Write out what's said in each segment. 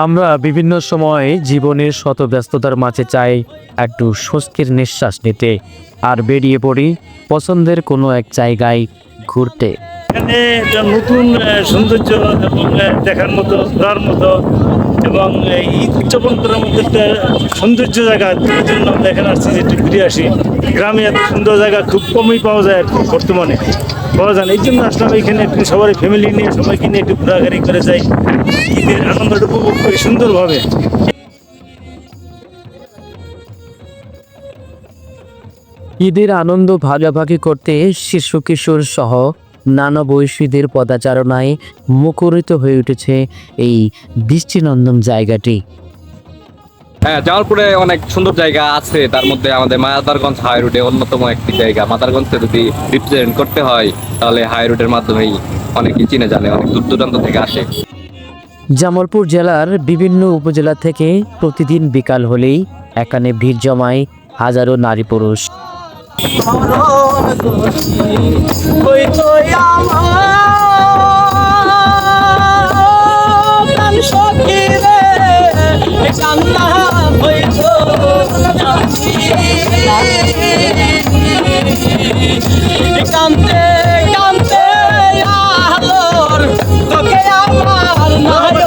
আমরা বিভিন্ন সময় জীবনের শত ব্যস্ততার মাঝে চাই একটু স্বস্তির নিঃশ্বাস নিতে, আর বেরিয়ে পড়ি পছন্দের কোনো এক জায়গায় ঘুরতে। এখানে একটা নতুন সৌন্দর্য এবং দেখার মতো, ঘোরার মতো এবং ঈদ উদযাপন করার মতো একটা সৌন্দর্য জায়গা। তার জন্য আমরা এখানে আসছি যে একটু ঘুরে আসি। গ্রামে এত সুন্দর জায়গা খুব কমই পাওয়া যায় আর কি, বর্তমানে পাওয়া যায় না। এই জন্য আসলাম এখানে একটু সবাই ফ্যামিলি নিয়ে সবাইকে নিয়ে একটু ঘোরাঘুরি করে যাই, ঈদের আনন্দটা উপভোগ করি সুন্দরভাবে। ঈদের আনন্দ ভাগাভাগি করতে শিশু কিশোর সহ নানা বয়সীদের পদাচারণায় মুখরিত হয়ে উঠেছে এই দৃষ্টিনন্দন জায়গাটি। হ্যাঁ, জামালপুরে অনেক সুন্দর জায়গা আছে, তার মধ্যে আমাদের মাদারগঞ্জ হাই রোডে অন্যতম একটি জায়গা। মাদারগঞ্জকে যদি রিপ্রেজেন্ট করতে হয় তাহলে হাই রোডের মাধ্যমেই অনেকেই চিনে জানে, অনেক দূর দূরান্ত থেকে আসে। জামালপুর জেলার বিভিন্ন উপজেলা থেকে প্রতিদিন বিকাল হলেই এখানে ভিড় জমায় হাজারো নারী পুরুষ। কান্তে কান্তে আলোর তোকে আমার নাই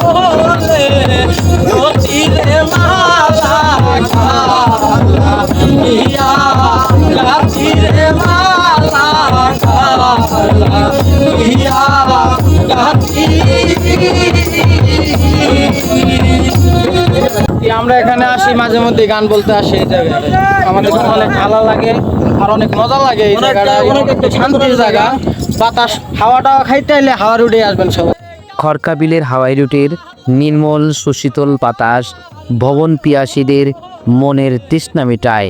বলে নচিরে মালা ইয়া গাছিরে মালা ইয়া গাছি। আমরা এখানে আসি মাঝে মধ্যে গান বলতে আসি এই জায়গায়, আমাদের অনেক ভালো লাগে আর অনেক মজা লাগে। এই জায়গাটা অনেক একটা শান্তির জায়গা, বাতাস হাওয়াটা খাইতে এলে হাওয়া রুটে আসবেন সবাই। খড়কাবিলের হাওয়াই রুটের নির্মল সুশীতল বাতাস ভবন পিয়াসীদের মনের তৃষ্ণা মেটায়।